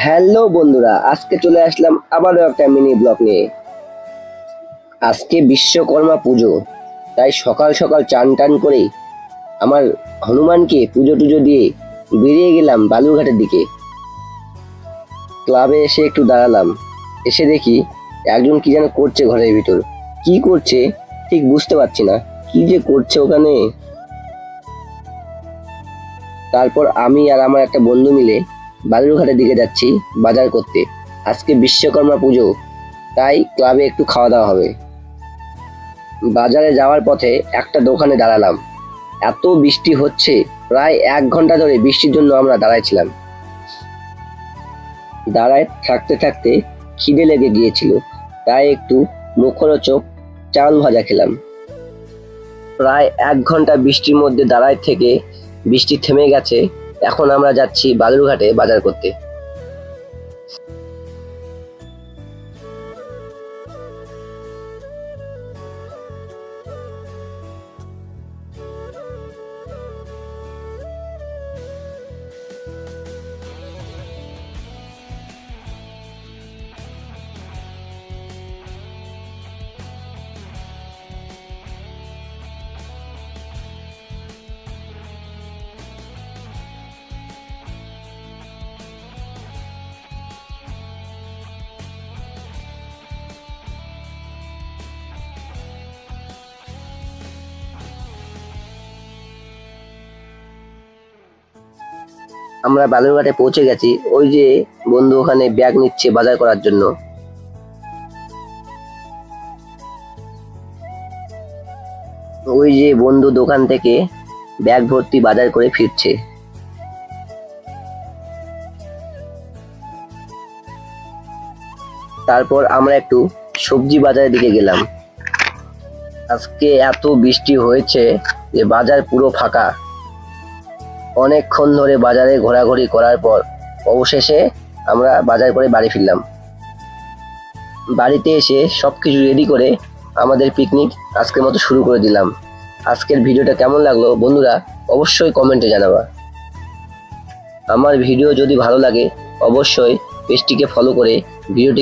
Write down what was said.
Hello বন্ধুরা, আজকে চলে আসলাম আবারও একটা মিনি ব্লগ নিয়ে। আজকে বিশ্বকর্মা পুজো, তাই সকাল সকাল চান টান করে আমার হনুমানকে পুজো টুজো দিয়ে বেরিয়ে গেলাম বালুরঘাটের দিকে। ক্লাবে এসে একটু দাঁড়ালাম, এসে দেখি একজন কি যেন করছে ঘরের ভিতর। কি করছে ঠিক বুঝতে পারছি না, কি যে করছে ওখানে। তারপর আমি আর আমার একটা বন্ধু মিলে বালুরঘাটের দিকে যাচ্ছি বাজার করতে। আজকে বিশ্বকর্মা পুজো, তাই ক্লাবে একটু খাওয়া দাওয়া হবে। বাজারে যাওয়ার পথে একটা দোকানে দাঁড়ালাম। এত বৃষ্টি হচ্ছে, প্রায় 1 ঘন্টা ধরে বৃষ্টির জন্য আমরা দাঁড়াইছিলাম। দাঁড়ায় থাকতে থাকতে খিদে লেগে গিয়েছিল, তাই একটু মুখরোচক চাল ভাজা খেলাম। প্রায় 1 ঘন্টা বৃষ্টির মধ্যে দাঁড়ায় থেকে বৃষ্টি থেমে গেছে। এখন আমরা যাচ্ছি বালুরঘাটে বাজার করতে। আমরা বালুরঘাটে পৌঁছে গেছি। ওই যে বন্ধু ওখানে ব্যাগ নিচ্ছে বাজার করার জন্য। ওই যে বন্ধু দোকান থেকে ব্যাগ ভর্তি বাজার করে ফিরছে। তারপর আমরা একটু সবজি বাজারের দিকে গেলাম। আজকে এত বৃষ্টি হয়েছে যে বাজার পুরো ফাঁকা। অনেকক্ষণ ধরে বাজারে ঘোরাঘুরি করার পর অবশেষে আমরা বাজার করে বাড়ি ফিরলাম। বাড়িতে এসে সবকিছু রেডি করে আমাদের পিকনিক আজকের মতো শুরু করে দিলাম। আজকের ভিডিওটা কেমন লাগলো বন্ধুরা অবশ্যই কমেন্টে জানাবা। আমার ভিডিও যদি ভালো লাগে অবশ্যই পেজটিকে ফলো করে ভিডিওটি